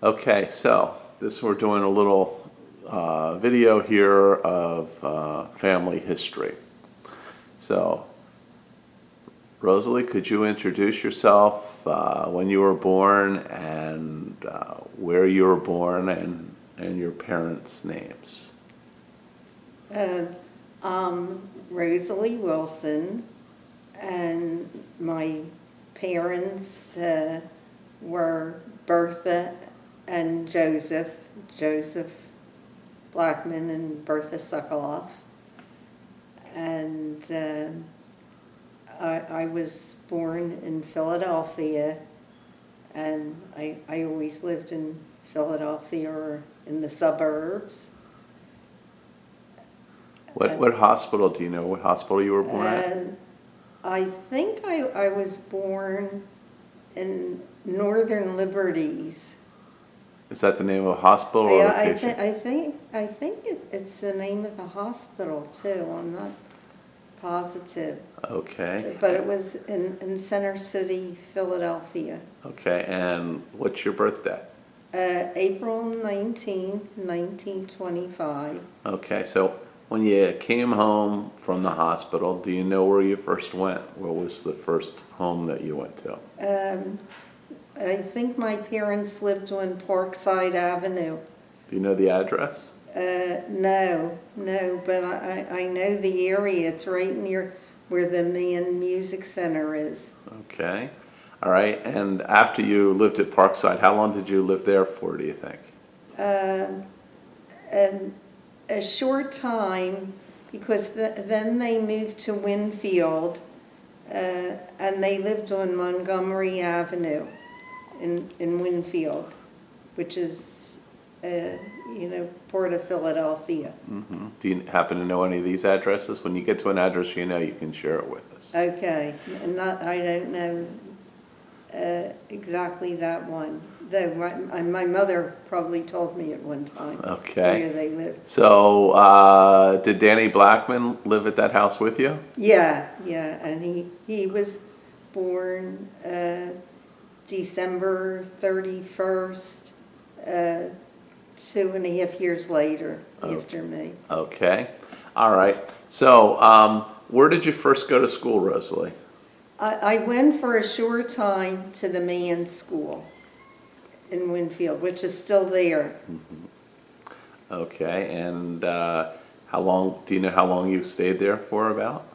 Okay, so we're doing a little video here of family history. So, Rosalie, could you introduce yourself, when you were born, and where you were born, and your parents' names? I'm Rosalie Wilson, and my parents were Bertha and Joseph Blackman and Bertha Sokoloff. And I was born in Philadelphia, and I always lived in Philadelphia or in the suburbs. What hospital, do you know what hospital you were born at? I think I was born in Northern Liberties. Is that the name of a hospital or location? I think it's the name of the hospital too. I'm not positive. Okay. But it was in Center City, Philadelphia. Okay, and what's your birthday? April 19th, 1925. Okay, so when you came home from the hospital, do you know where you first went? What was the first home that you went to? I think my parents lived on Parkside Avenue. Do you know the address? No, but I know the area. It's right near where the Mann Music Center is. Okay. All right. And after you lived at Parkside, how long did you live there for, do you think? And a short time, because then they moved to Winfield, and they lived on Montgomery Avenue in Winfield, which is, part of Philadelphia. Mm-hmm. Do you happen to know any of these addresses? When you get to an address you know, you can share it with us. Okay, I don't know exactly that one, though my mother probably told me at one time where they lived. So, did Danny Blackman live at that house with you? Yeah, and he was born December 31st, 2.5 years later after me. Okay. All right. So, where did you first go to school, Rosalie? I went for a short time to the Mann School in Winfield, which is still there. Mm-hmm. Okay. And do you know how long you stayed there for about?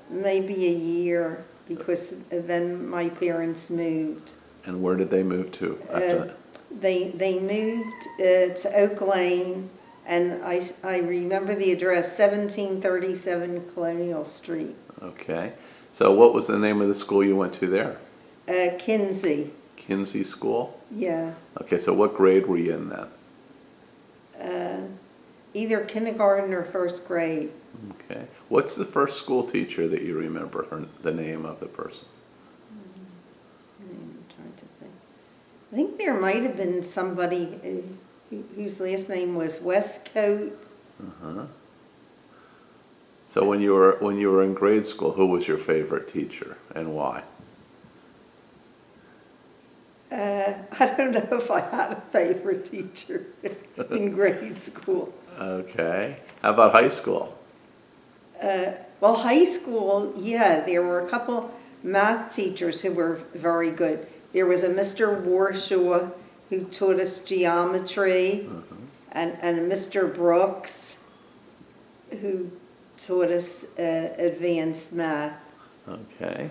Maybe a year, because then my parents moved. And where did they move to after that? They moved to Oak Lane, and I remember the address, 1737 Colonial Street. Okay. So what was the name of the school you went to there? Kinsey. Kinsey School? Yeah. Okay, so what grade were you in then? Either kindergarten or first grade. Okay. What's the first school teacher that you remember, the name of the person? I'm trying to think. I think there might have been somebody whose last name was Westcoat. Uh-huh. So when you were in grade school, who was your favorite teacher and why? I don't know if I had a favorite teacher in grade school. Okay. How about high school? Well, high school, yeah, there were a couple math teachers who were very good. There was a Mr. Warshaw who taught us geometry, and a Mr. Brooks who taught us advanced math. Okay.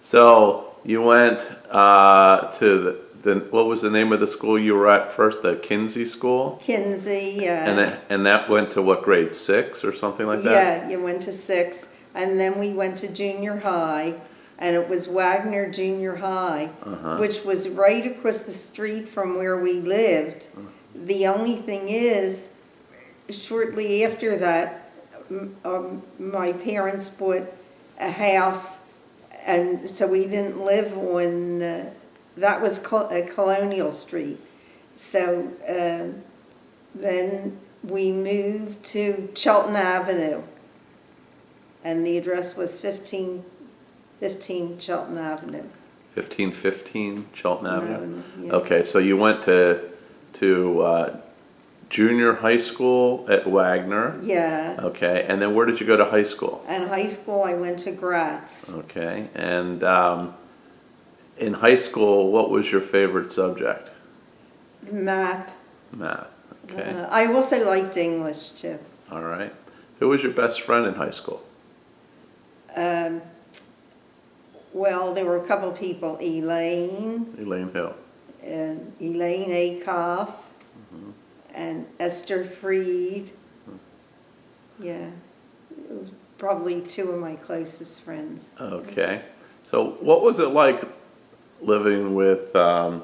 So you went to what was the name of the school you were at first? The Kinsey School? Kinsey, yeah. And that went to what, grade 6 or something like that? Yeah, you went to 6. And then we went to junior high, and it was Wagner Junior High, which was right across the street from where we lived. The only thing is, shortly after that, my parents bought a house, and so we didn't live on, that was Colonial Street. So then we moved to Chelton Avenue, and the address was 1515 Chelton Avenue. 1515 Chelton Avenue? No, yeah. Okay, so you went to to junior high school at Wagner. Yeah. Okay, and then where did you go to high school? And high school, I went to Gratz. Okay, and in high school, what was your favorite subject? Math. Math. Okay. I also liked English too. All right. Who was your best friend in high school? Well, there were a couple people, Elaine Hill. and Elaine Akoff and Esther Freed. Yeah, probably two of my closest friends. Okay. So what was it like living with Bertha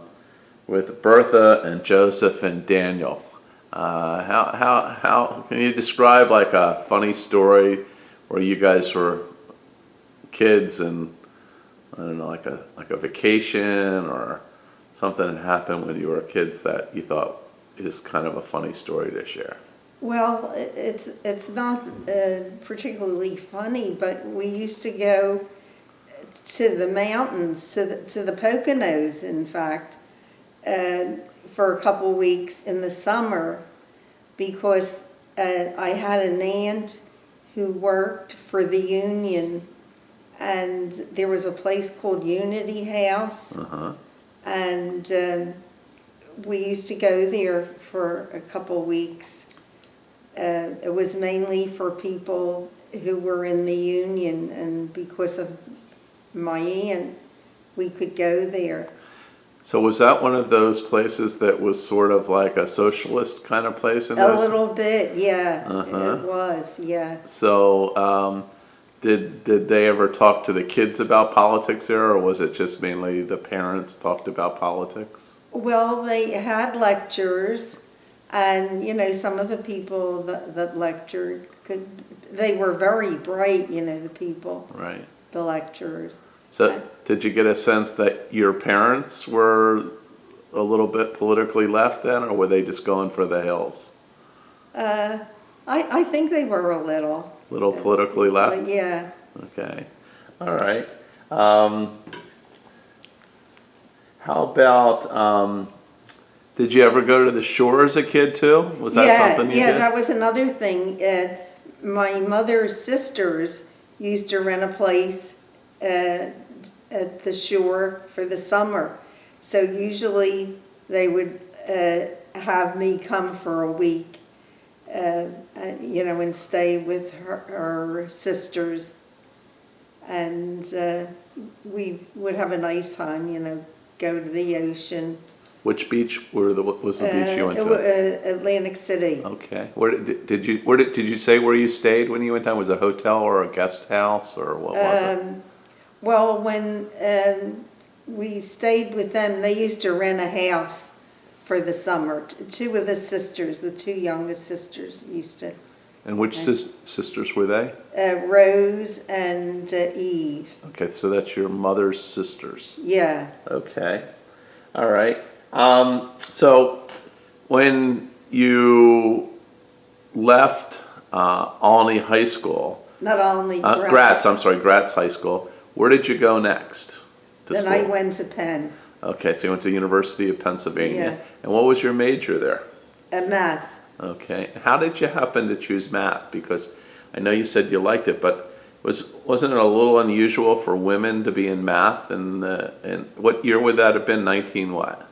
and Joseph and Daniel? How can you describe like a funny story where you guys were kids and I don't know, like a vacation or something that happened when you were kids that you thought is kind of a funny story to share? Well, it's not particularly funny, but we used to go to the mountains, to the Poconos, in fact, for a couple weeks in the summer, because I had an aunt who worked for the Union, and there was a place called Unity House, and we used to go there for a couple weeks. It was mainly for people who were in the Union, and because of my aunt, we could go there. So was that one of those places that was sort of like a socialist kind of place in those? A little bit, yeah. It was, yeah. So did they ever talk to the kids about politics there, or was it just mainly the parents talked about politics? Well, they had lectures, and some of the people that lectured they were very bright, the people, right, the lecturers. So did you get a sense that your parents were a little bit politically left then, or were they just going for the hills? I think they were a little Politically left? Yeah. Okay. All right. How about, did you ever go to the shore as a kid too? Was that something you did? Yeah, that was another thing. My mother's sisters used to rent a place at the shore for the summer. So usually they would have me come for a week, and stay with her sisters. And we would have a nice time, go to the ocean. Which beach was the beach you went to? Atlantic City. Okay. Did you say where you stayed when you went down? Was it a hotel or a guest house, or what was it? Well, when we stayed with them, they used to rent a house for the summer. Two of the sisters, the two youngest sisters, used to. And which sisters were they? Rose and Eve. Okay, so that's your mother's sisters. Yeah. Okay. All right. So when you left Olney High School, Not only Gratz High School, where did you go next? Then I went to Penn. Okay, so you went to the University of Pennsylvania. Yeah. And what was your major there? Math. Okay. How did you happen to choose math? Because I know you said you liked it, but wasn't it a little unusual for women to be in math? And what year would that have been? 19 what?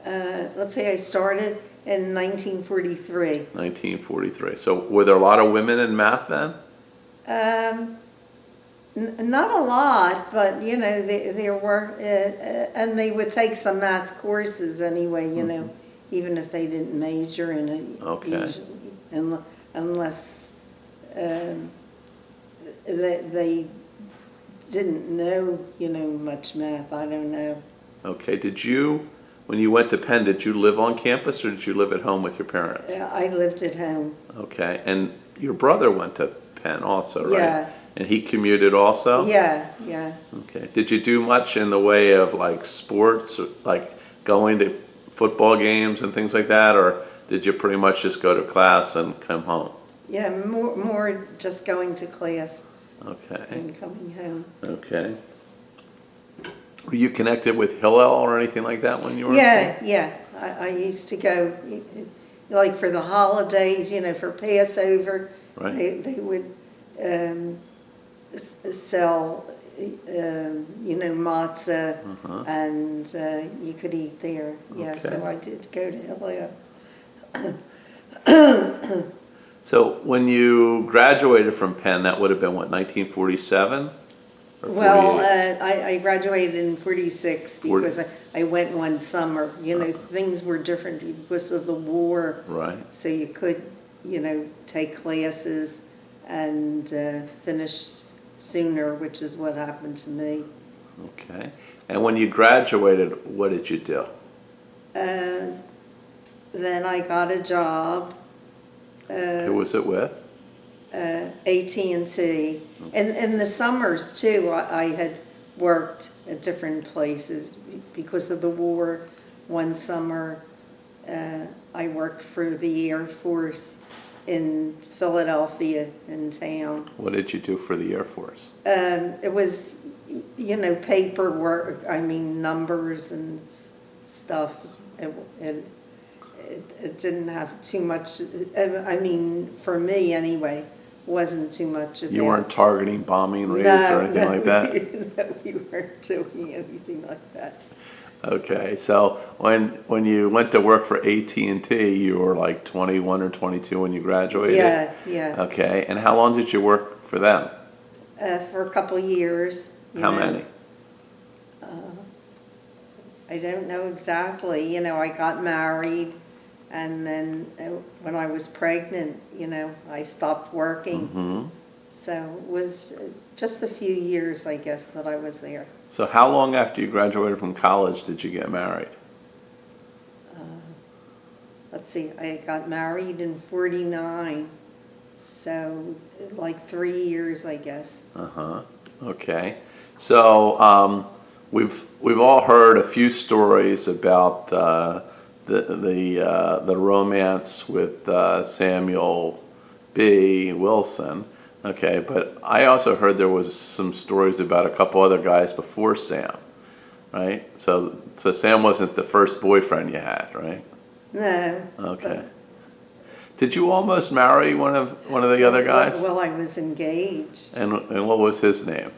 Let's say I started in 1943. 1943. So were there a lot of women in math then? Not a lot, but there were, and they would take some math courses anyway. Even if they didn't major in it. Okay. Usually, unless they didn't know much math. I don't know. Okay. When you went to Penn, did you live on campus or did you live at home with your parents? I lived at home. Okay. And your brother went to Penn also, right? Yeah. And he commuted also? Yeah. Okay. Did you do much in the way of like sports, like going to football games and things like that, or did you pretty much just go to class and come home? Yeah, more just going to class. Okay. And coming home. Okay. Were you connected with Hillel or anything like that when you were in school? Yeah. I used to go, like for the holidays, for Passover, Right. they would sell, matzah, and you could eat there. Yeah, Okay. so I did go to Hillel. So when you graduated from Penn, that would have been what, 1947 or Well, 48? I graduated in 46 because I went one summer. Things were different because of the war. Right. So you could, take classes and finish sooner, which is what happened to me. Okay. And when you graduated, what did you do? Then I got a job. Who was it with? AT&T. And in the summers, too, I had worked at different places because of the war. One summer, I worked for the Air Force in Philadelphia, in town. What did you do for the Air Force? It was, paperwork, numbers and stuff. It didn't have too much, for me anyway, wasn't too much about. You weren't targeting bombing raids or anything like that? No, we weren't doing anything like that. Okay, so when you went to work for AT&T, you were like 21 or 22 when you graduated? Yeah. Okay, and how long did you work for them? For a couple years. How many? I don't know exactly. I got married, and then when I was pregnant, I stopped working. So it was just a few years, I guess, that I was there. So how long after you graduated from college did you get married? Let's see, I got married in 49, so like 3 years, I guess. Okay. So we've all heard a few stories about the romance with Samuel B. Wilson. Okay, but I also heard there was some stories about a couple other guys before Sam, right? So Sam wasn't the first boyfriend you had, right? No. Okay. Did you almost marry one of the other guys? Well, I was engaged. And what was his name?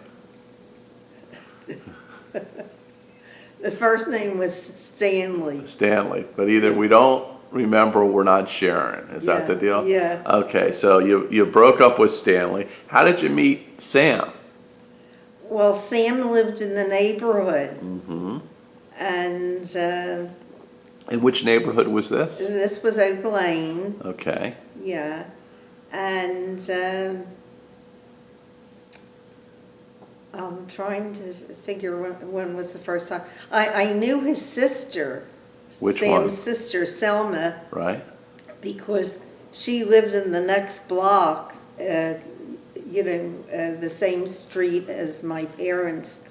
The first name was Stanley. Stanley. But either we don't remember or we're not sharing. Is that the deal? Yeah. Okay, so you broke up with Stanley. How did you meet Sam? Well, Sam lived in the neighborhood. And In which neighborhood was this? this was Oak Lane. Okay. Yeah. And I'm trying to figure when was the first time. I knew his sister, Which Sam's one? sister, Selma, Right. because she lived in the next block, the same street as my parents.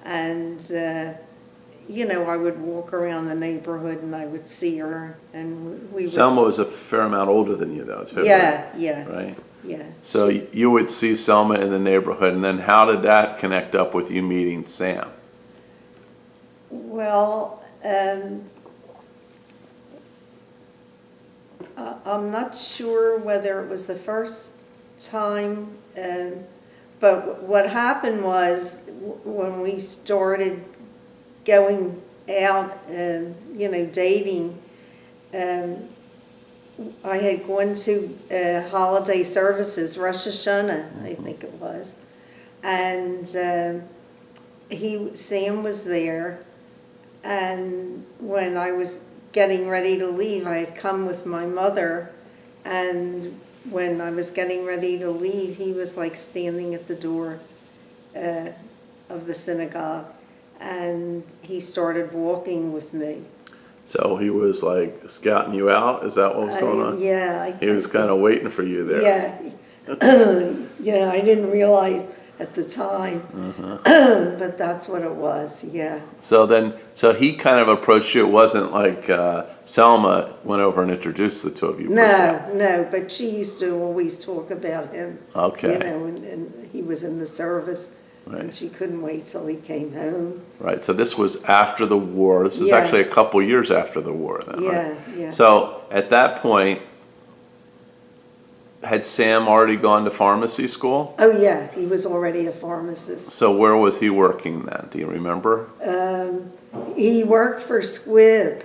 And, I would walk around the neighborhood and I would see her, and we would. Selma was a fair amount older than you, though, too. Yeah, yeah. Right. Yeah. So you would see Selma in the neighborhood, and then how did that connect up with you meeting Sam? Well, I'm not sure whether it was the first time, but what happened was when we started going out and, dating, I had gone to holiday services, Rosh Hashanah, I think it was, and Sam was there, and when I was getting ready to leave, I had come with my mother, and when I was getting ready to leave, he was like standing at the door of the synagogue, and he started walking with me. So he was like scouting you out? Is that what was going on? Yeah. He was kind of waiting for you there. Yeah. Yeah, I didn't realize at the time, but that's what it was, yeah. So he kind of approached you. It wasn't like Selma went over and introduced the two of you. No, but she used to always talk about him. Okay. And he was in the service. Right. And she couldn't wait till he came home. Right, so this was after the war. This is Yeah. actually a couple years after the war then, Yeah, right? yeah. So at that point, had Sam already gone to pharmacy school? Oh, yeah, he was already a pharmacist. So where was he working then? Do you remember? He worked for Squibb.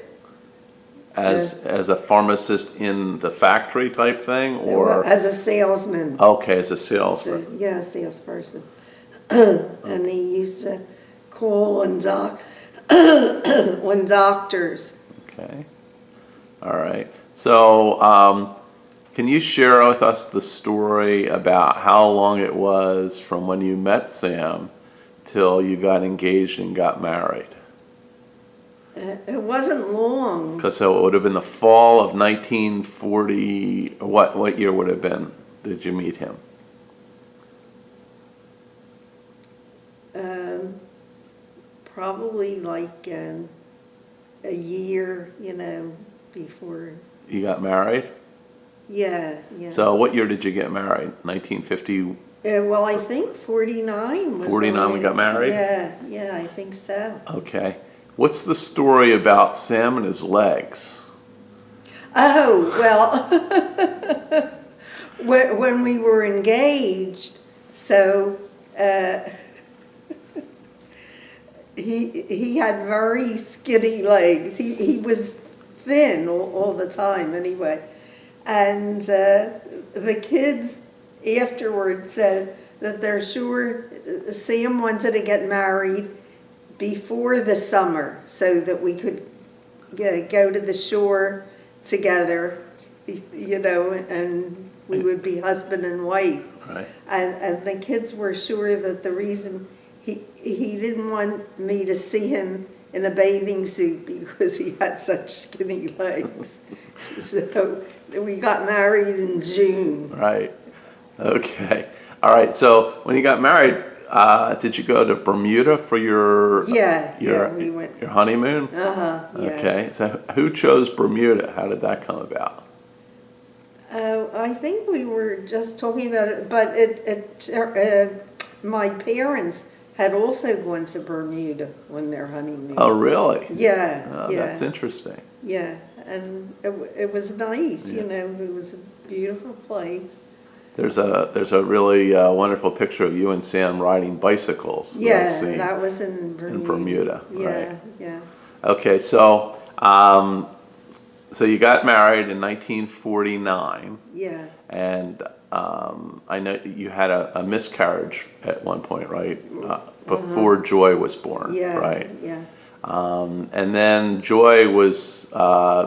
As a pharmacist in the factory type thing, or As a salesman. okay, as a salesman? Yeah, salesperson. And he used to call on on doctors. Okay, all right. So can you share with us the story about how long it was from when you met Sam till you got engaged and got married? It wasn't long. Because so it would have been the fall of 1940. What year would have been? Did you meet him? Probably like a year, before. You got married? Yeah, yeah. So what year did you get married? 1950? Well, I think 49 was 49 we got married? Yeah, yeah, I think so. Okay. What's the story about Sam and his legs? Oh, well, when we were engaged, so he had very skinny legs. He was thin all the time anyway. And the kids afterwards said that they're sure Sam wanted to get married before the summer so that we could go to the shore together, and we would be husband and wife. Right. And the kids were sure that the reason he didn't want me to see him in a bathing suit because he had such skinny legs. So we got married in June. Right. Okay. All right. So when you got married, did you go to Bermuda for your we went. your honeymoon? Yeah. Okay. So who chose Bermuda? How did that come about? I think we were just talking about it, but my parents had also gone to Bermuda on their honeymoon. Oh, really? Yeah, Oh, yeah. that's interesting. Yeah, and it was nice, it was a beautiful place. There's a really wonderful picture of you and Sam riding bicycles. Yeah, that was in Bermuda. In Bermuda, yeah, right. Yeah. Okay, so so you got married in 1949. Yeah. And I know you had a miscarriage at one point, right? Before Joy was born, Yeah, right? yeah. And then Joy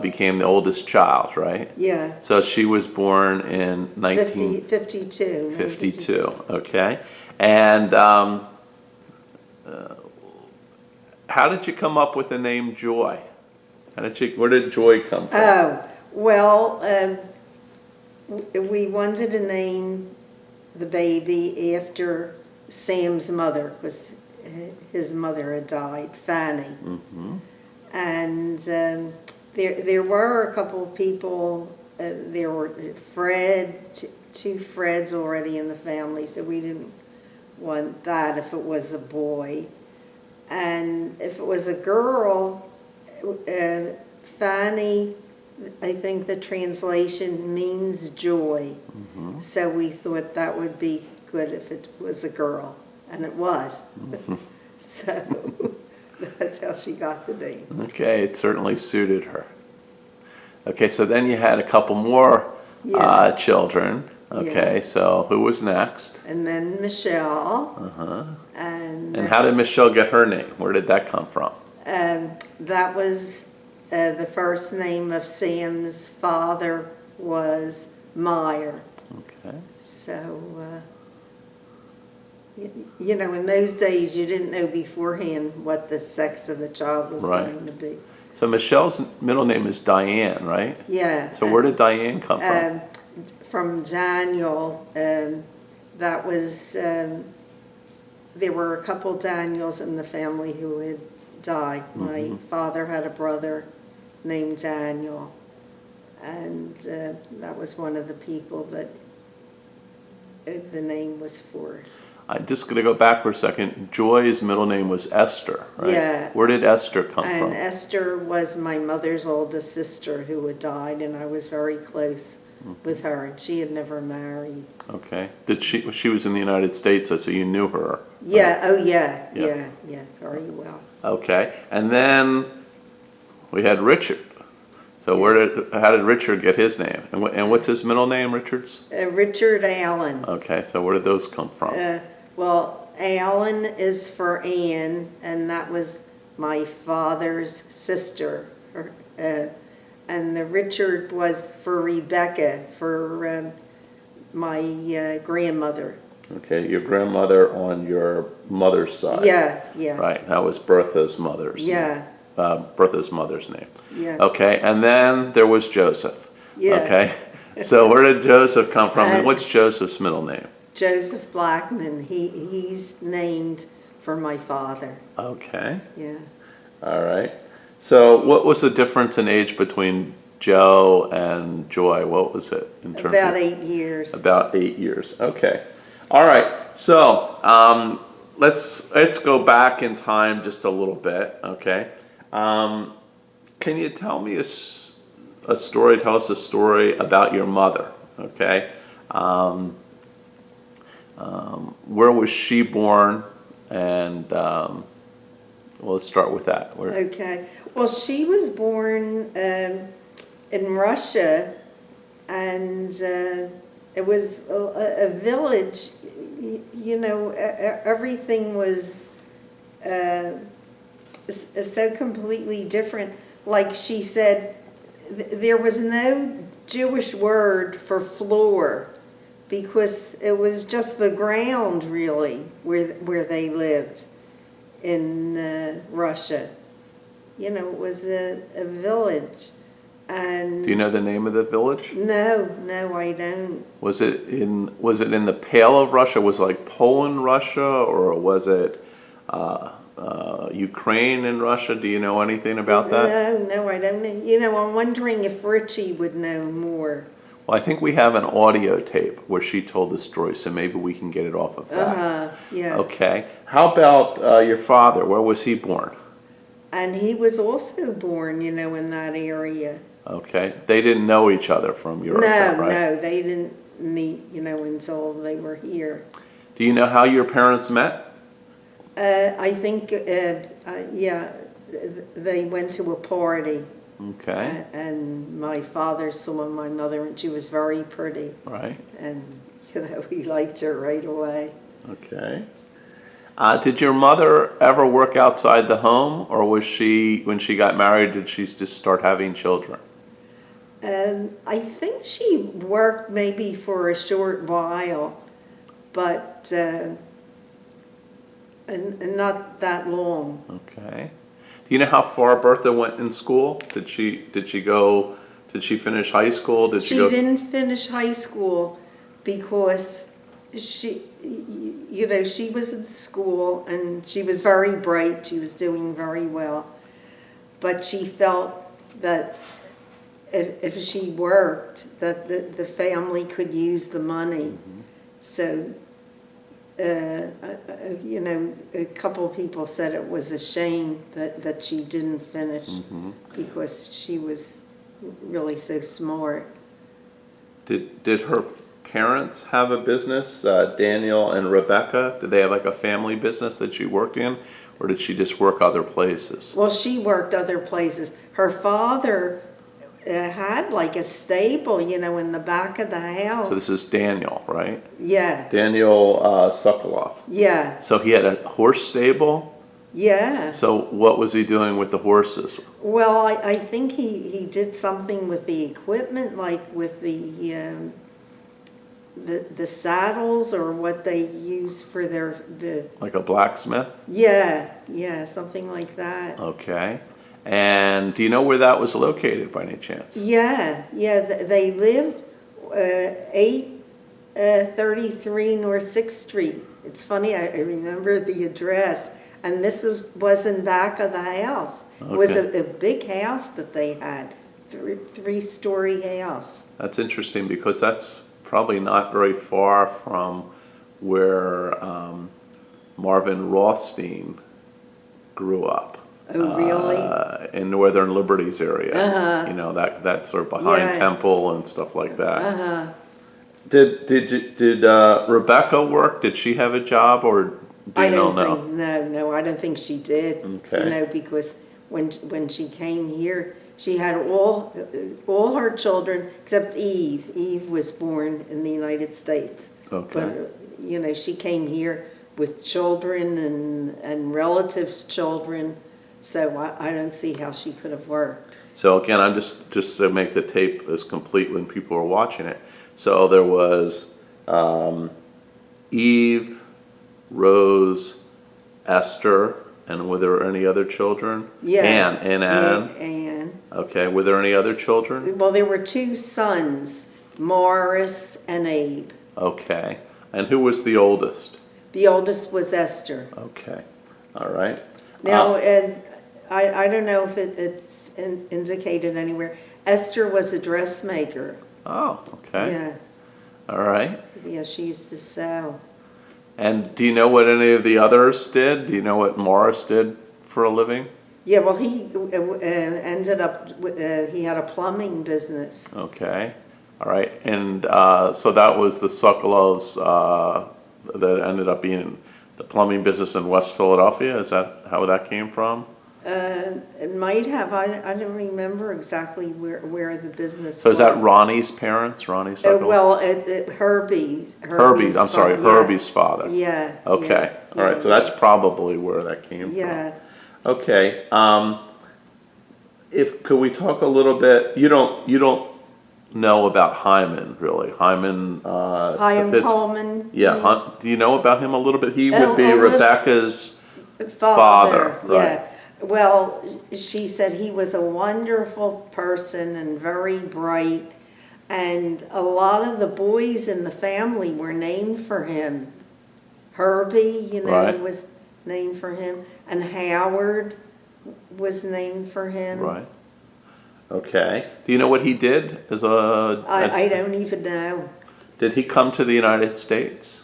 became the oldest child, right? Yeah. So she was born in 52. 52, okay. And how did you come up with the name Joy? Where did Joy come from? Oh, well, we wanted to name the baby after Sam's mother, because his mother had died, Fanny. Mm-hmm. And there were a couple of people, there were two Freds already in the family, so we didn't want that if it was a boy. And if it was a girl, Fanny, I think the translation means joy. Mm-hmm. So we thought that would be good if it was a girl, and it was. Mm-hmm. So that's how she got the name. Okay, it certainly suited her. Okay, so then you had a couple more children. Okay, so who was next? And then Michelle. Uh-huh. And how did Michelle get her name? Where did that come from? that was the first name of Sam's father was Meyer. Okay. So, in those days you didn't know beforehand what the sex of the child was going to be. So Michelle's middle name is Diane, right? Yeah. So where did Diane come from? From Daniel. That was, there were a couple Daniels in the family who had died. My father had a brother named Daniel, and that was one of the people that the name was for. I'm just going to go back for a second. Joy's middle name was Esther, right? Yeah. Where did Esther come And from? Esther was my mother's oldest sister who had died, and I was very close with her, and she had never married. Okay. She was in the United States, so you knew her. Yeah, oh yeah, Yeah. yeah, very well. Okay. And then we had Richard. So how did Richard get his name? And what's his middle name, Richard's? Richard Allen. Okay, so where did those come from? Well, Allen is for Anne, and that was my father's sister. And the Richard was for Rebecca, for my grandmother. Okay, your grandmother on your mother's side. Yeah, yeah. Right, that was Bertha's mother's Yeah. Bertha's mother's name. Yeah. Okay, and then there was Joseph. Yeah. Okay, so where did Joseph come from, and Uh, what's Joseph's middle name? Joseph Blackman. He's named for my father. Okay, Yeah. all right. So what was the difference in age between Joe and Joy? What was it in terms About of? 8 years. About 8 years. Okay. All right. So let's go back in time just a little bit. Okay. Can you tell me a story? Tell us a story about your mother. Okay. Where was she born? And well, let's start with that. Okay. Well, she was born in Russia, and it was a village. You know, everything was so completely different. Like she said, there was no Jewish word for floor because it was just the ground, really, where they lived in Russia. You know, it was a village. And Do you know the name of the village? No, I don't. Was it in the Pale of Russia? Was it like Poland, Russia, or was it Ukraine and Russia? Do you know anything about that? No, I don't know. You know, I'm wondering if Richie would know more. Well, I think we have an audio tape where she told the story, so maybe we can get it off of that. Yeah. Okay. How about your father? Where was he born? And he was also born, you know, in that area. Okay. They didn't know each other from Europe, right? No, they didn't meet, you know, until they were here. Do you know how your parents met? I think, yeah, they went to a party. Okay. And my father saw my mother, and she was very pretty. Right. And, you know, he liked her right away. Okay. Did your mother ever work outside the home, or was she, when she got married, did she just start having children? I think she worked maybe for a short while, but and not that long. Okay. Do you know how far Bertha went in school? Did she finish high school? Did she go? She didn't finish high school because she, you know, she was in school and she was very bright. She was doing very well, but she felt that if she worked, that the family could use the money. Mm-hmm. So, you know, a couple people said it was a shame that she didn't finish mm-hmm. because she was really so smart. Did her parents have a business, Daniel and Rebecca? Did they have like a family business that she worked in, or did she just work other places? Well, she worked other places. Her father had like a stable, you know, in the back of the house. So this is Daniel, right? Yeah. Daniel Sokoloff. Yeah. So he had a horse stable? Yeah. So what was he doing with the horses? Well, I think he did something with the equipment, like with the saddles, or what they use for the like a blacksmith? Yeah, something like that. Okay. And do you know where that was located by any chance? Yeah, they lived 833 North 6th Street. It's funny, I remember the address, and this was in back of the house. Okay. It was a big house that they had, three-story house. That's interesting because that's probably not very far from where Marvin Rothstein grew up. Oh, really? In Northern Liberties area. You know, that sort of behind Yeah. Temple and stuff like that. Did Rebecca work? Did she have a job, or do I you don't know? think, no, I don't think she did. Okay. You know, because when she came here, she had all her children except Eve. Eve was born in the United States. Okay. But, you know, she came here with children and relatives' children, so I don't see how she could have worked. So again, I'm just to make the tape as complete when people are watching it. So there was Eve, Rose, Esther, and were there any other children? Yeah. Anne. Anne. Okay. Were there any other children? Well, there were two sons, Morris and Abe. Okay. And who was the oldest? The oldest was Esther. Okay. All right. Now, and I don't know if it's indicated anywhere. Esther was a dressmaker. Oh, okay. Yeah. All right. Yeah, she used to sew. And do you know what any of the others did? Do you know what Morris did for a living? Yeah, well, he ended up, he had a plumbing business. Okay. All right. And so that was the Sokolovs that ended up being the plumbing business in West Philadelphia? Is that how that came from? It might have. I don't remember exactly where the business So was. is that Ronnie's parents? Ronnie Sokolov? Well, Herbie's Herbie's father. Yeah. Okay. Yeah, All right. So that's probably where that came yeah. from. Okay. Could we talk a little bit? You don't know about Hyman, really. Hyman Coleman. Yeah. Do you know about him a little bit? He would be little- Rebecca's father, Yeah. right. Well, she said he was a wonderful person and very bright, and a lot of the boys in the family were named for him. Herbie, Right. was named for him, and Howard was named for him. Right. Okay. Do you know what he did as I don't even know. Did he come to the United States?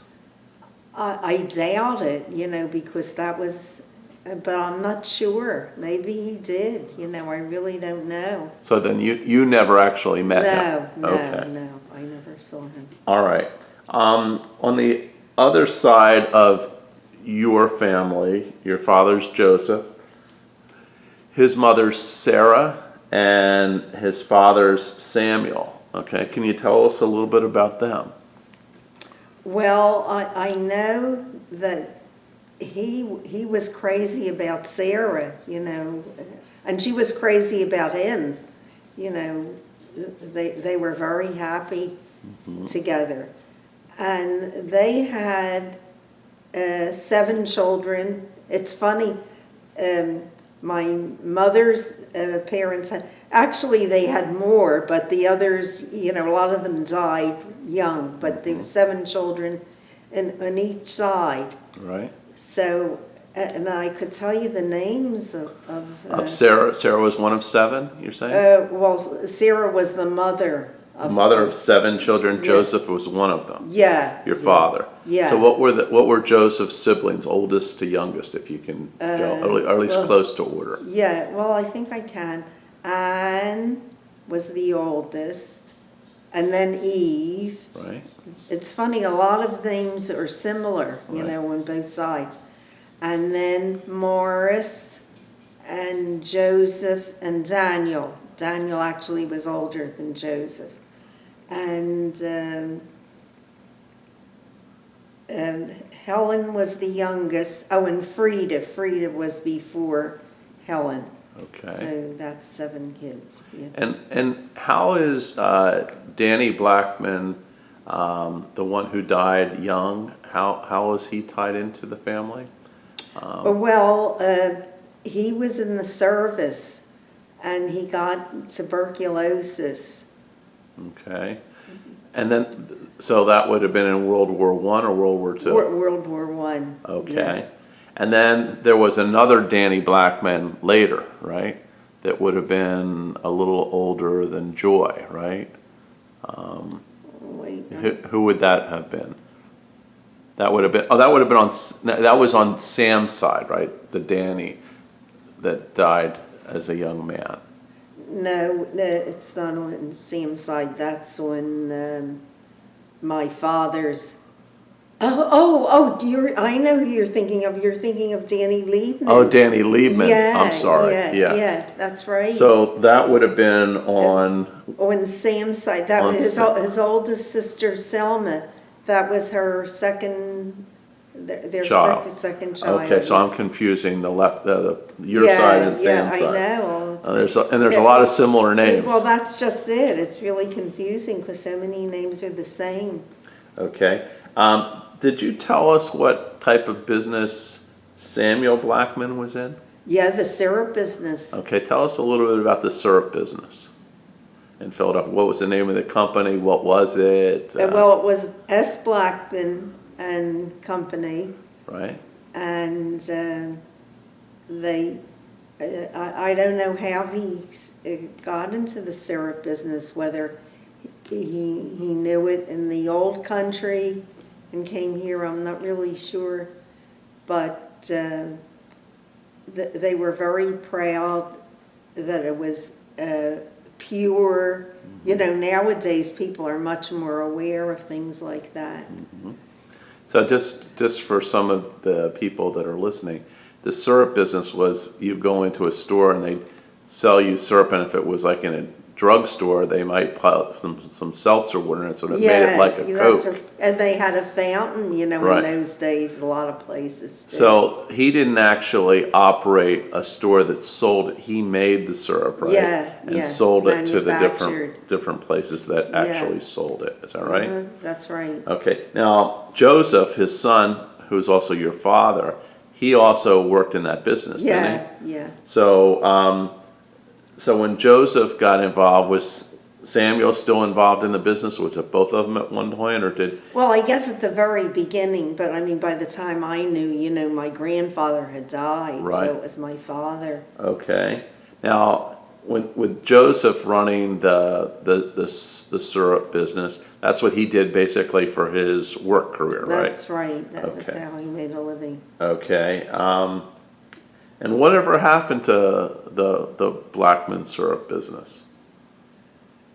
I doubt it, because that was, but I'm not sure. Maybe he did, I really don't know. So then you never actually met him? No, Okay. no, I never saw him. All right. On the other side of your family, your father's Joseph, his mother's Sarah, and his father's Samuel. Okay, can you tell us a little bit about them? Well, I know that he was crazy about Sarah, and she was crazy about him. They were very happy together. And they had 7 children. It's funny, my mother's parents actually they had more, but the others, a lot of them died young, but there were 7 children on each side. Right. So, and I could tell you the names of Sarah. Sarah was one of 7, you're saying? well, Sarah was the mother The mother of 7 children. Yeah. Joseph was one of them. Yeah. Your father. Yeah. So what were Joseph's siblings, oldest to youngest, if you can go, or at least close to order? Yeah, well, I think I can. Anne was the oldest, and then Eve. Right. It's funny, a lot of names are similar, on both sides. And then Morris and Joseph and Daniel. Daniel actually was older than Joseph. And Helen was the youngest. Oh, and Frida. Frida was before Helen. Okay. So that's 7 kids. Yeah. And how is Danny Blackman, the one who died young, how is he tied into the family? Well, he was in the service, and he got tuberculosis. Okay. And then, so that would have been in World War I or World War II? World War I. Okay. Yeah. And then there was another Danny Blackman later, right? That would have been a little older than Joy, right? Wait. Who would that have been? That would have been, oh, that would have been that was on Sam's side, right? The Danny that died as a young man. No, no, it's not on Sam's side. That's on my father's. I know who you're thinking of. You're thinking of Danny Liebman. Oh, Danny Liebman. Yeah, I'm sorry. yeah, that's right. So that would have been on Sam's side. That on was his oldest sister, Selma. That was her second, their child. second child. Okay, so I'm confusing the left, your side and Sam's side. Yeah, I know. There's a lot of similar names. Well, that's just it. It's really confusing because so many names are the same. Okay. Did you tell us what type of business Samuel Blackman was in? Yeah, the syrup business. Okay, tell us a little bit about the syrup business in Philadelphia. What was the name of the company? What was it? Well, it was S. Blackman and Company. Right. And I don't know how he got into the syrup business, whether he knew it in the old country and came here, I'm not really sure. But they were very proud that it was pure. Mm-hmm. You know, nowadays people are much more aware of things like that. Mm-hmm. So just for some of the people that are listening, the syrup business was you go into a store and they sell you syrup, and if it was like in a drugstore, they might put some seltzer water in it, so it made it like a Coke. And they had a fountain, you know, right. In those days, a lot of places did. So he didn't actually operate a store that sold it. He made the syrup, right? Yeah, and sold it to the different places that actually sold it. Is that right? That's right. Okay. Now, Joseph, his son, who's also your father, he also worked in that business, didn't he? Yeah. So when Joseph got involved, was Samuel still involved in the business? Was it both of them at one point, or did? Well, I guess at the very beginning, but I mean, by the time I knew, you know, my grandfather had died, right. So it was my father. Okay. Now, with Joseph running the syrup business, that's what he did basically for his work career, right? That's right. That was how he made a living. Okay. And whatever happened to the Blackman syrup business?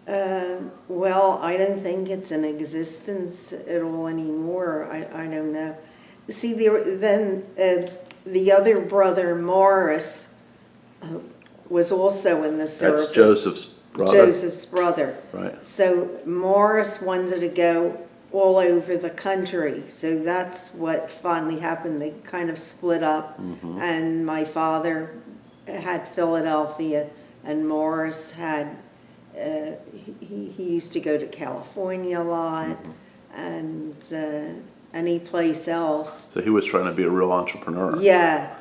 Well, I don't think it's in existence at all anymore. I don't know. See, the other brother, Morris, was also in the syrup. That's Joseph's brother? Joseph's brother. Right. So Morris wanted to go all over the country. So that's what finally happened. They kind of split up. Mm-hmm. And my father had Philadelphia, and Morris had, he used to go to California a lot, mm-hmm. and any place else. So he was trying to be a real entrepreneur. Yeah.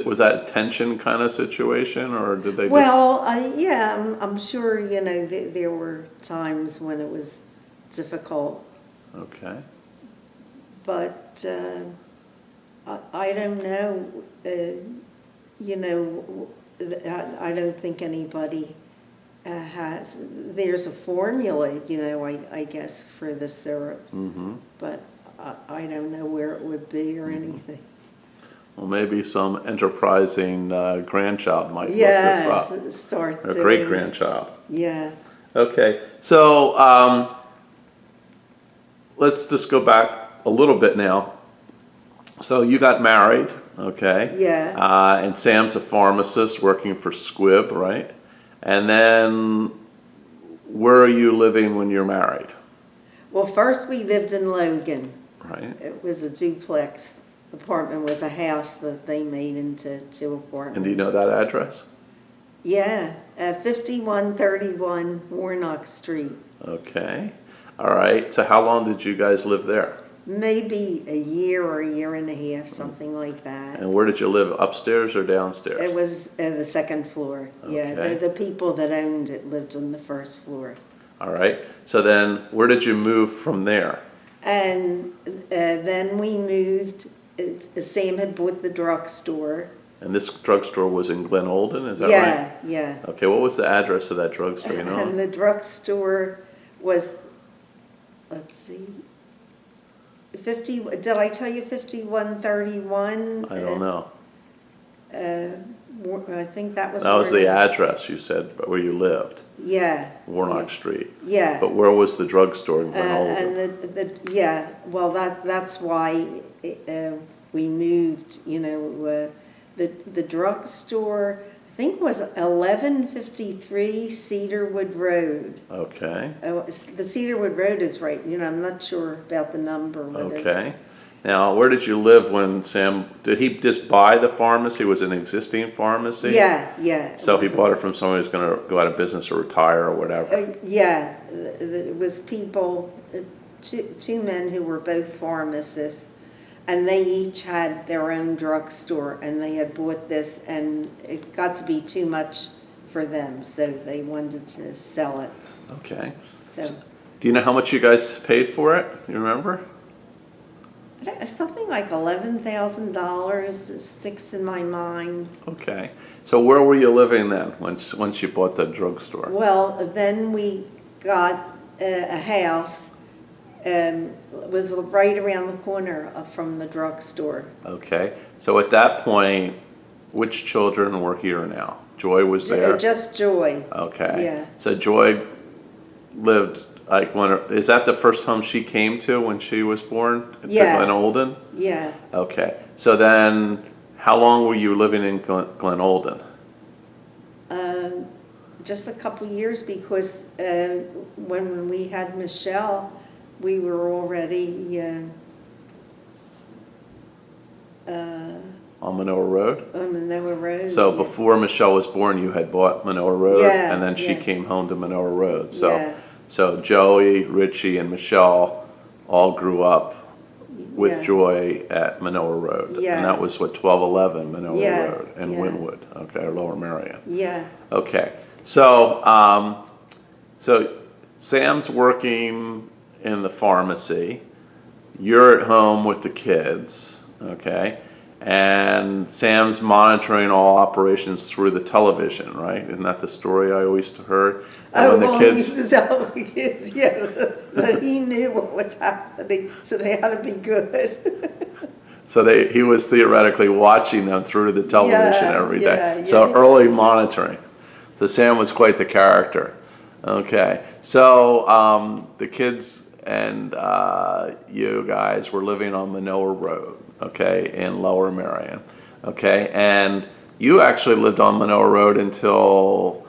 Was that a tension kind of situation, or did they? Well, I'm sure, you know, there were times when it was difficult. Okay. But I don't know, you know, I don't think anybody there's a formula, you know, I guess, for the syrup. Mm-hmm. But I don't know where it would be or anything. Well, maybe some enterprising grandchild might look this up. Start or great-grandchild. Yeah. Okay, so let's just go back a little bit now. So you got married, okay? Yeah. And Sam's a pharmacist working for Squibb, right? And then where are you living when you're married? Well, first we lived in Logan. Right. It was a duplex. Apartment was a house that they made into 2 apartments. And do you know that address? Yeah, 5131 Warnock Street. Okay. All right. So how long did you guys live there? Maybe a year or a year and a half, something like that. And where did you live, upstairs or downstairs? It was the second floor. Okay. Yeah, the people that owned it lived on the first floor. All right. So then where did you move from there? And then we moved. Sam had bought the drugstore. And this drugstore was in Glen Olden, is that right? Yeah. Okay, what was the address of that drugstore, you know? And the drugstore was, let's see, 50, did I tell you 5131? I don't know. I think that was. That was where the it- address you said where you lived, Yeah. Warnock Street. Yeah. But where was the drugstore in Glen Olden? And yeah, well, that's why we moved, the drugstore, I think was 1153 Cedarwood Road. Okay. The Cedarwood Road is right, I'm not sure about the number. Okay. Now, where did you live when Sam, did he just buy the pharmacy? Was it an existing pharmacy? Yeah. So he bought it from someone who's going to go out of business or retire or whatever? Yeah, it was people, two men who were both pharmacists, and they each had their own drugstore, and they had bought this, and it got to be too much for them, so they wanted to sell it. Okay. So, Do you know how much you guys paid for it? You remember? something like $11,000 sticks in my mind. Okay. So where were you living then once you bought the drugstore? Well, then we got a house, it was right around the corner from the drugstore. Okay. So at that point, which children were here now? Joy was there? Just Joy. Okay. Yeah. So Joy lived, like, is that the first home she came to when she was born? Yeah. To Glen Olden? Yeah. Okay. So then, how long were you living in Glen Olden? Just a couple years, because when we had Michelle, we were already On Manoa Road? on Manoa Road. So yeah. before Michelle was born, you had bought Manoa Road, Yeah, and then she yeah. came home to Manoa Road. So, Yeah. so Joey, Richie, and Michelle all grew up with Yeah. Joy at Manoa Road. Yeah. And that was what, 1211 Manoa Yeah, Road in yeah. Wynwood, okay, or Lower Merion. Yeah. Okay, so so Sam's working in the pharmacy. You're at home with the kids, okay, and Sam's monitoring all operations through the television, right? Isn't that the story I always heard? And when the He used to tell the kids, that he knew what was happening, so they had to be good. So he was theoretically watching them through the television Yeah, every day. yeah, So yeah. early monitoring. So Sam was quite the character. Okay, so the kids and you guys were living on Manoa Road, okay, in Lower Merion, okay, and you actually lived on Manoa Road until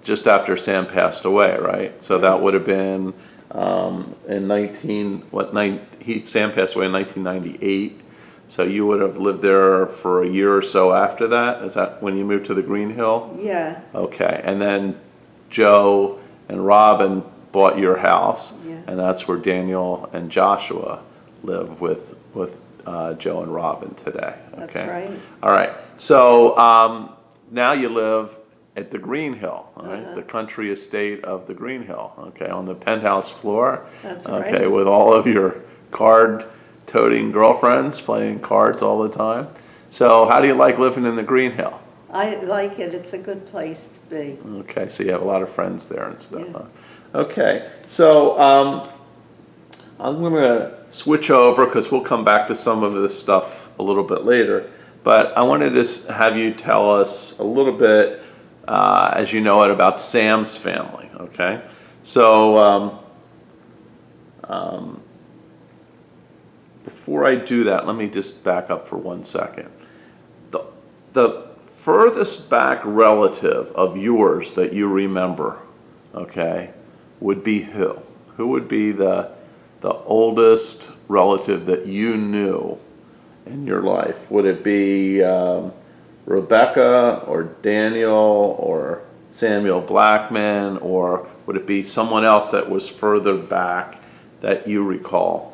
just after Sam passed away, right? So that would have been Sam passed away in 1998. So you would have lived there for a year or so after that? Is that when you moved to the Green Hill? Yeah. Okay, and then Joe and Robin bought your house, Yeah. and that's where Daniel and Joshua live with Joe and Robin today. That's Okay? right. All right, so now you live at the Green Hill, all right? The country estate of the Green Hill, okay, on the penthouse floor. That's Okay, right. with all of your card-toting girlfriends playing cards all the time. So how do you like living in the Green Hill? I like it. It's a good place to be. Okay, so you have a lot of friends there and stuff, Yeah. huh? Okay, so I'm going to switch over because we'll come back to some of this stuff a little bit later. But I wanted to have you tell us a little bit, as you know it, about Sam's family, okay? So before I do that, let me just back up for 1 second. The furthest back relative of yours that you remember, okay, would be who? Who would be the oldest relative that you knew in your life? Would it be Rebecca or Daniel or Samuel Blackman, or would it be someone else that was further back that you recall?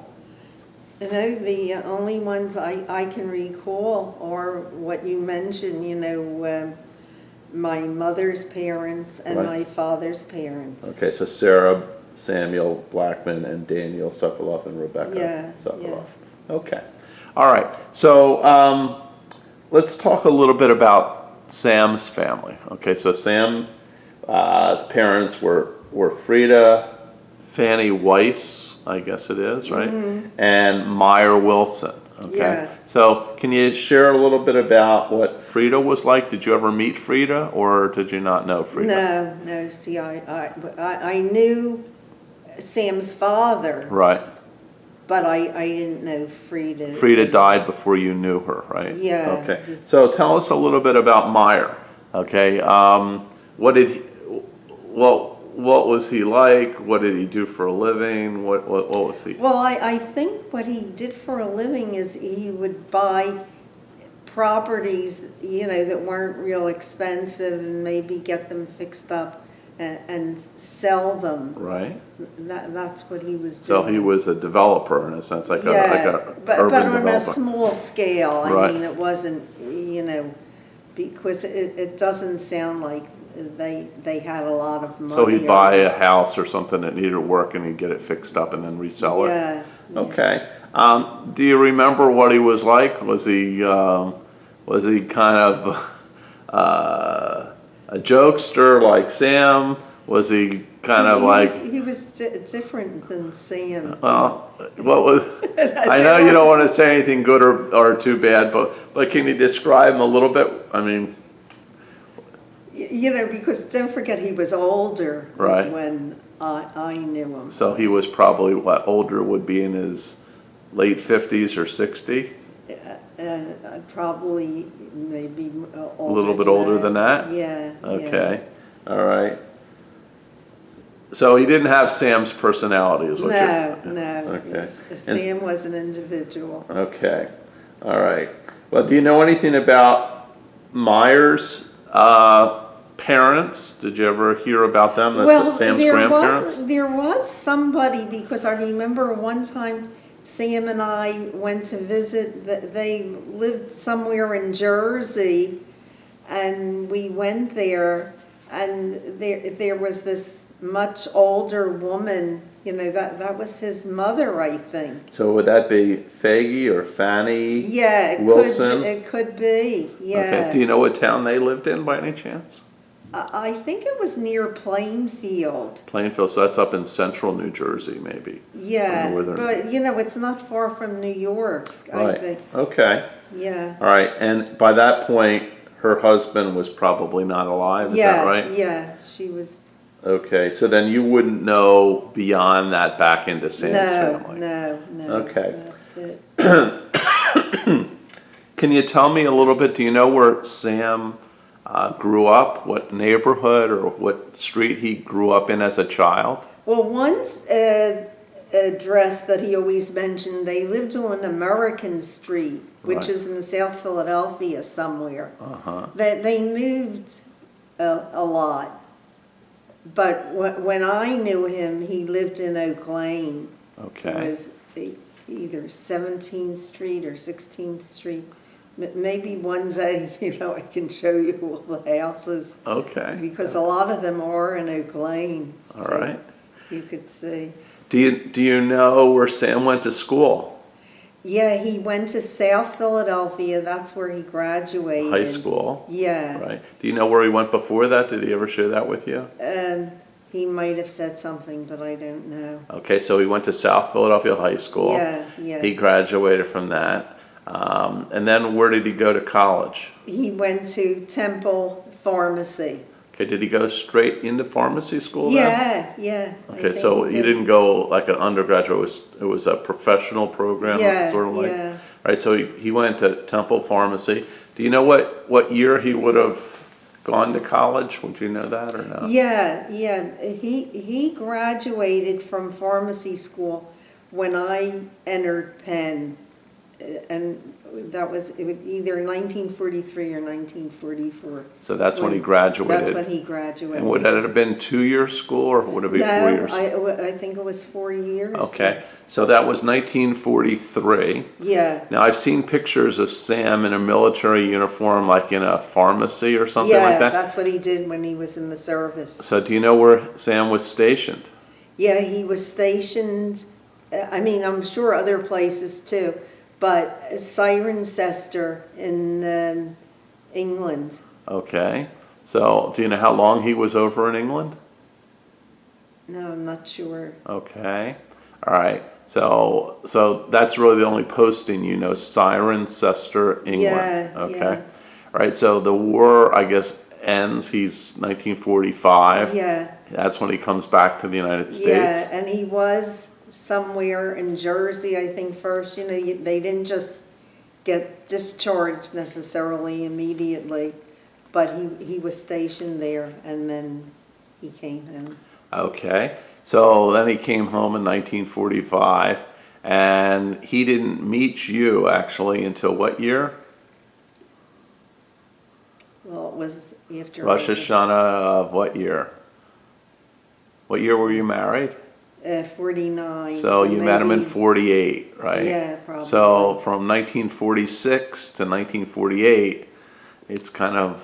The only ones I can recall are what you mentioned, my mother's parents and Right. my father's parents. Okay, so Sarah, Samuel Blackman, and Daniel Sokoloff and Rebecca Yeah, Sokoloff. Okay. All right. So let's talk a little bit about Sam's family. Okay, so Sam's parents were Frida, Fanny Weiss, I guess it is, right? And Meyer Wilson. Okay. Yeah. So can you share a little bit about what Frida was like? Did you ever meet Frida, or did you not know Frida? No. See, I knew Sam's father, Right. but I didn't know Frida. Frida died before you knew her, right? Yeah. Okay. So tell us a little bit about Meyer. Okay. What did he, what was he like? What did he do for a living? What was he? Well, I think what he did for a living is he would buy properties, that weren't real expensive and maybe get them fixed up and sell them. Right. That's what he was doing. So he was a developer in a sense, like yeah, a but urban on developer. a small scale. Right. I mean, it wasn't, because it doesn't sound like they had a lot of money. So he'd buy a house or something that needed work and he'd get it fixed up and then resell it? Yeah. Okay. Do you remember what he was like? Was he kind of a jokester like Sam? Was he kind of like... He was different than Sam. Well, what was... I know you don't want to say anything good or too bad, but can you describe him a little bit? I mean... Because don't forget he was older Right. when I knew him. So he was probably, older, would be in his late 50s or 60? Probably maybe older. A little bit older than that? Yeah. Okay, all right. So he didn't have Sam's personality, is what you're... No. Okay. Sam was an individual. Okay, all right. Well, do you know anything about Meyer's parents? Did you ever hear about them? That's Sam's grandparents? There was somebody, because I remember one time Sam and I went to visit. They lived somewhere in Jersey, and we went there, and there was this much older woman. That was his mother, I think. So would that be Faggy or Fanny? Yeah, Wilson? it could be. Yeah. Okay. Do you know what town they lived in by any chance? I think it was near Plainfield. Plainfield, so that's up in central New Jersey, maybe. Yeah, Northern. but it's not far from New York, I Right. think. Okay. Yeah. All right. And by that point, her husband was probably not alive. Is that right? Yeah, she was. Okay. So then you wouldn't know beyond that back into Sam's family. No. Okay. That's it. Can you tell me a little bit? Do you know where Sam grew up? What neighborhood or what street he grew up in as a child? Well, one's address that he always mentioned, they lived on American Street, which Right. is in South Philadelphia somewhere. Uh-huh. They moved a lot. But when I knew him, he lived in Oak Lane. Okay. It was either 17th Street or 16th Street. Maybe one day, I can show you all the houses. Okay. Because a lot of them are in Oak Lane. All right. You could see. Do you know where Sam went to school? Yeah, he went to South Philadelphia. That's where he graduated. High school? Yeah. Right. Do you know where he went before that? Did he ever share that with you? He might have said something, but I don't know. Okay, so he went to South Philadelphia High School. Yeah. He graduated from that. And then where did he go to college? He went to Temple Pharmacy. Okay, did he go straight into pharmacy school then? Yeah. I Okay, think so he he did. didn't go like an undergraduate, it was a professional program? Yeah, sort of like. yeah. All right, so he went to Temple Pharmacy. Do you know what year he would have gone to college? Would you know that or no? Yeah. He graduated from pharmacy school when I entered Penn, and that was either 1943 or 1944. So that's when he graduated. That's when he graduated. And would that have been 2-year school or would it be 4 years? I think it was 4 years. Okay, so that was 1943. Yeah. Now I've seen pictures of Sam in a military uniform, like in a pharmacy or something like that. Yeah, that's what he did when he was in the service. So do you know where Sam was stationed? Yeah, he was stationed, I'm sure other places too, but Cirencester in England. Okay, so do you know how long he was over in England? No, I'm not sure. Okay. All right. So that's really the only posting, Cirencester, England. Yeah, Okay. yeah. All right. So the war, I guess, ends. He's 1945. Yeah, That's when he comes back to the United States. yeah, and he was somewhere in Jersey, I think, first. They didn't just get discharged necessarily immediately, but he was stationed there, and then he came home. Okay. So then he came home in 1945, and he didn't meet you actually until what year? Well, it was after Rosh Hashanah of what year? What year were you married? 49. So you met him in maybe- 48, right? Yeah, probably. So from 1946 to 1948, it's kind of,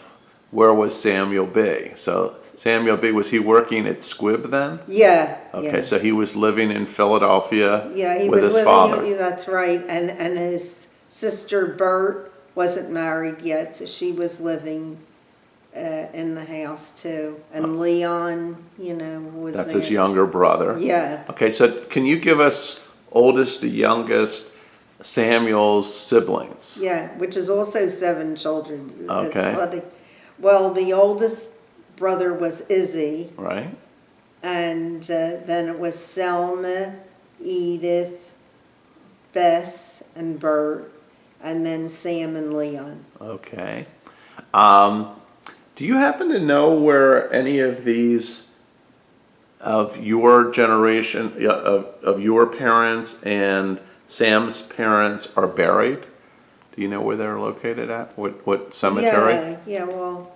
where was Samuel B? So Samuel B, was he working at Squibb then? Yeah. Okay, yeah. so he was living in Philadelphia Yeah, he with was his living. father. That's right, and his sister Bert wasn't married yet, so she was living in the house too. And Leon, was That's there. his younger brother. Yeah, Okay, so can you give us oldest to youngest Samuel's siblings? yeah, which is also 7 children. Okay. It's funny. Well, the oldest brother was Izzy, Right? and then it was Selma, Edith, Bess, and Bert, and then Sam and Leon. Okay. Do you happen to know where any of these of your generation, of your parents and Sam's parents are buried? Do you know where they're located at? What cemetery? Yeah, well,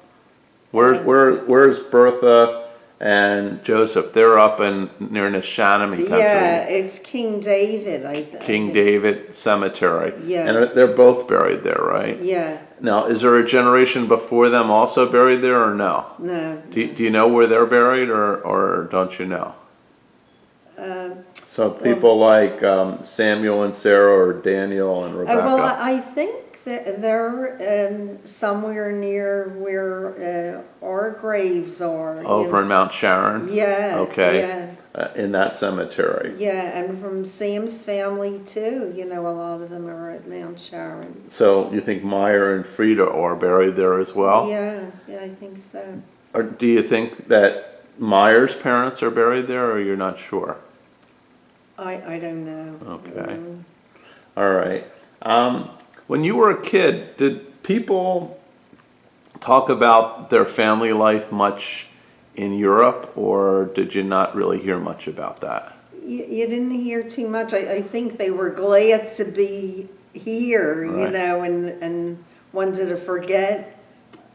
Where's Bertha and Joseph? They're up near Neshannomy, Pennsylvania. yeah, it's King David, I think. King David Cemetery. Yeah. And they're both buried there, right? Yeah, Now, is there a generation before them also buried there or no? no. Do you know where they're buried or don't you know? So people like Samuel and Sarah or Daniel and Rebecca. Well, I think that they're somewhere near where our graves are. Over in Mount Sharon? Yeah. Okay. Yeah. In that cemetery. Yeah, and from Sam's family too. A lot of them are at Mount Sharon. So you think Meyer and Frida are buried there as well? Yeah, I think so. Or do you think that Meyer's parents are buried there, or you're not sure? I don't know. Okay. All right. When you were a kid, did people talk about their family life much in Europe, or did you not really hear much about that? You didn't hear too much. I think they were glad to be here, Right. and wanted to forget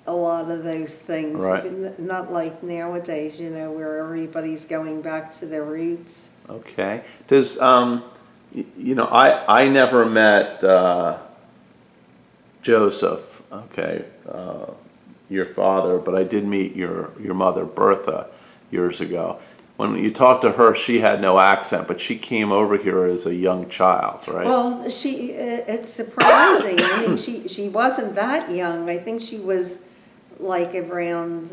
a lot of those things. Right. Not like nowadays, where everybody's going back to their roots. Okay. Does I never met Joseph. Okay. Your father, but I did meet your mother, Bertha, years ago. When you talked to her, she had no accent, but she came over here as a young child, right? Well, it's surprising. I mean, she wasn't that young. I think she was like around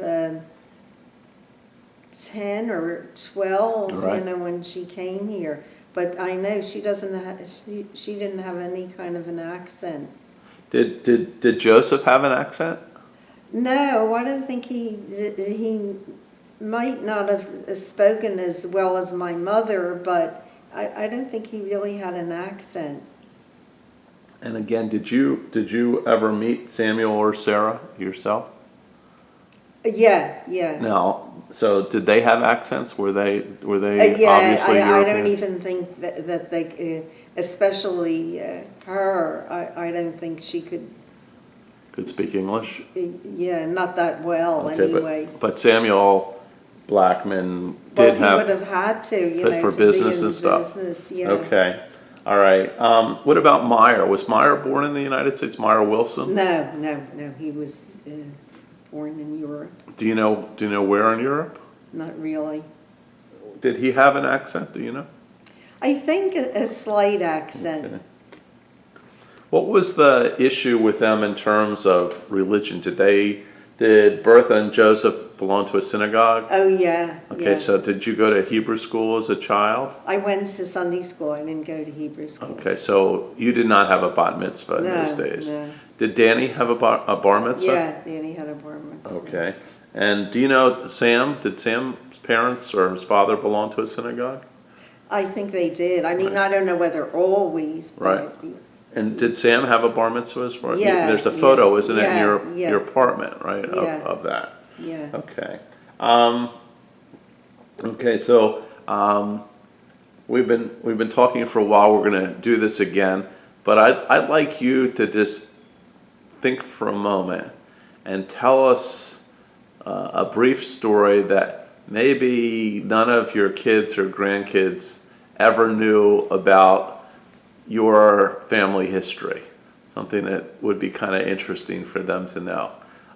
10 or 12, Right. when she came here. But I know she didn't have any kind of an accent. Did Joseph have an accent? No, I don't think he might not have spoken as well as my mother, but I don't think he really had an accent. And again, did you ever meet Samuel or Sarah yourself? Yeah. No. So did they have accents? Were they Yeah, obviously I European? don't even think that they, especially her, I don't think she could. Could speak English? Yeah, not that well anyway. But Samuel Blackman Well, did he have, would have had to, but for to business be in and stuff. business, yeah. Okay. All right. What about Meyer? Was Meyer born in the United States? Meyer Wilson? No, he was born in Europe. Do you know where in Europe? Not really. Did he have an accent? Do you know? I think a slight accent. Okay. What was the issue with them in terms of religion? Did Bertha and Joseph belong to a synagogue? Oh, yeah. Okay, yeah. so did you go to Hebrew school as a child? I went to Sunday school. I didn't go to Hebrew school. Okay, so you did not have a bat mitzvah in those days. No. Did Danny have a bar mitzvah? Yeah, Danny had a bar mitzvah. Okay. And do you know Sam? Did Sam's parents or his father belong to a synagogue? I think they did. I mean, I don't know whether always, but Right. And did Sam have a bar mitzvah as far? Yeah, There's a photo, isn't it, in yeah. your apartment, right? Yeah. Of that. yeah. Okay. Okay. So we've been talking for a while. We're going to do this again, but I'd like you to just think for a moment and tell us a brief story that maybe none of your kids or grandkids ever knew about your family history. Something that would be kind of interesting for them to know.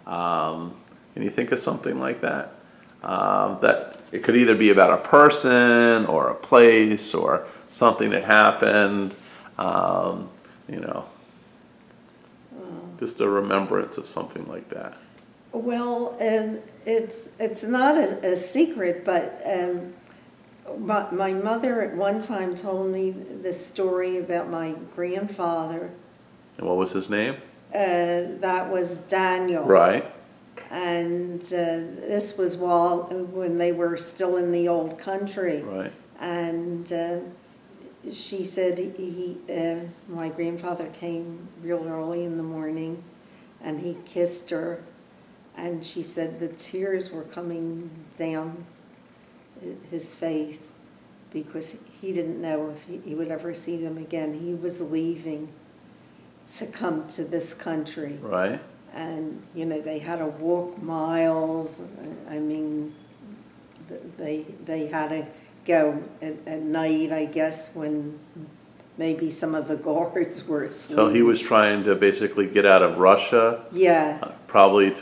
Can you think of something like that? That it could either be about a person or a place or something that happened, just a remembrance of something like that. Well, it's not a secret, but my mother at one time told me this story about my grandfather. And what was his name? That was Daniel. Right. And this was when they were still in the old country. Right. And she said my grandfather came real early in the morning, and he kissed her, and she said the tears were coming down his face because he didn't know if he would ever see them again. He was leaving to come to this country. Right. And, they had to walk miles. I mean, they had to go at night, I guess, when maybe some of the guards were asleep. So he was trying to basically get out of Russia? Yeah. Probably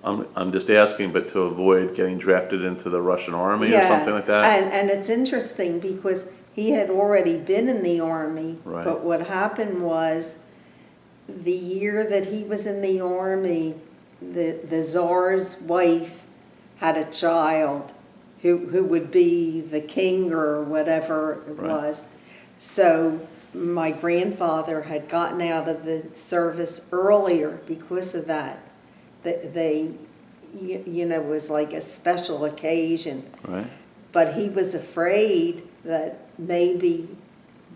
I'm just asking, but to avoid getting drafted into the Russian army or something like that? And it's interesting because he had already been in the army. Right. But what happened was, the year that he was in the army, the Tsar's wife had a child who would be the king or whatever it Right. was. So my grandfather had gotten out of the service earlier because of that. They was like a special occasion. Right. But he was afraid that maybe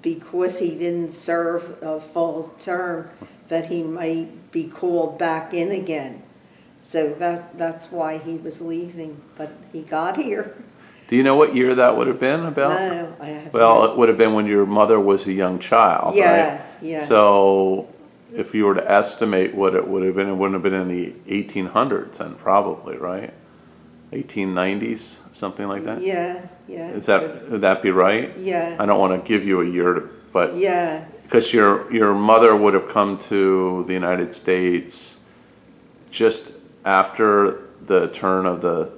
because he didn't serve a full term, that he might be called back in again. So that's why he was leaving. But he got here. Do you know what year that would have been about? No, I have Well, it would have been when your mother was a young child, Yeah, right? yeah. So if you were to estimate what it would have been, it wouldn't have been in the 1800s then, probably, right? 1890s, something like that? Yeah. Would that be right? Yeah. I don't want to give you a year, but Yeah. because your mother would have come to the United States just after the turn of the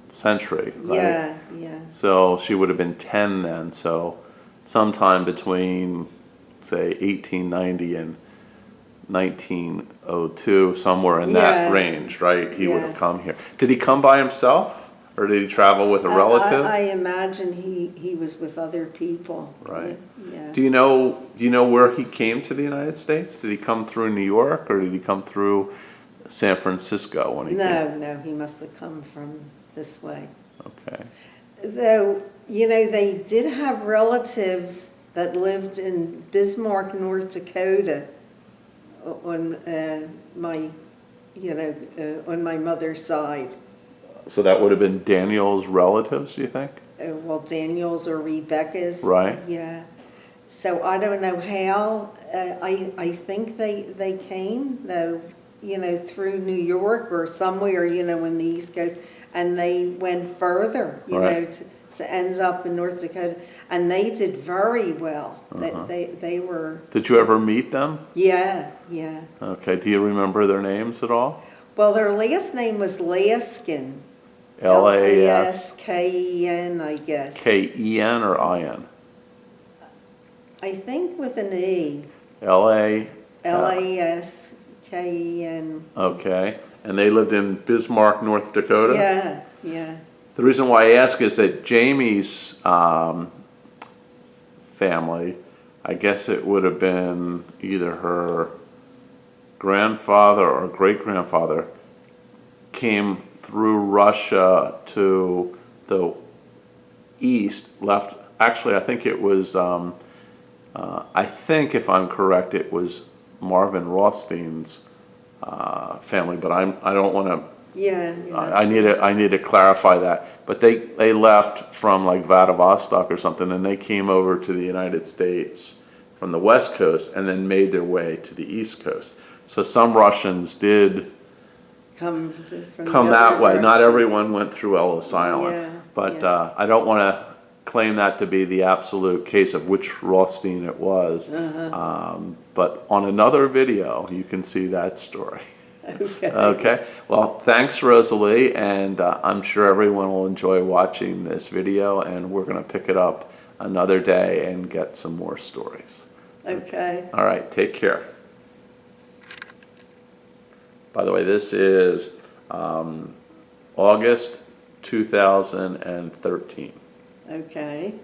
century, right? Yeah. So she would have been 10 then, so sometime between, say, 1890 and 1902, somewhere in that range, right? He would have come here. Did he come by himself, or did he travel with a relative? I imagine he was with other people. Right. Yeah. Do you know where he came to the United States? Did he come through New York, or did he come through San Francisco when he came? No, he must have come from this way. Okay. Though, they did have relatives that lived in Bismarck, North Dakota on on my mother's side. So that would have been Daniel's relatives, do you think? Well, Daniel's or Rebecca's. Right. Yeah. So I don't know how. I think they came, though, through New York or somewhere, in the East Coast, and they went further, to end up in North Dakota, and they did very well. They were. Did you ever meet them? Yeah. Okay. Do you remember their names at all? Well, their last name was Laskin. Lasken, I guess. Ken or In? I think with an E. LA. Lasken. Okay. and they lived in Bismarck, North Dakota. Yeah, yeah. The reason why I ask is that Jamie's family, I guess it would have been either her grandfather or great-grandfather, came through Russia to the east, left, actually I think it was, I think if I'm correct, it was Marvin Rothstein's family, but I don't want to, Yeah, I need to clarify that. But they left from like Vladivostok or something, and they came over to the United States from the West Coast and then made their way to the East Coast. So some Russians did come that way. Not direction. everyone went through Ellis Island. Yeah, But yeah. I don't want to claim that to be the absolute case of which Rothstein it was. But on another video, you can see that story. Okay. Okay. Well, thanks, Rosalie, and I'm sure everyone will enjoy watching this video, and we're going to pick it up another day and get some more stories. Okay. All right. Take care. By the way, this is August 2013. Okay.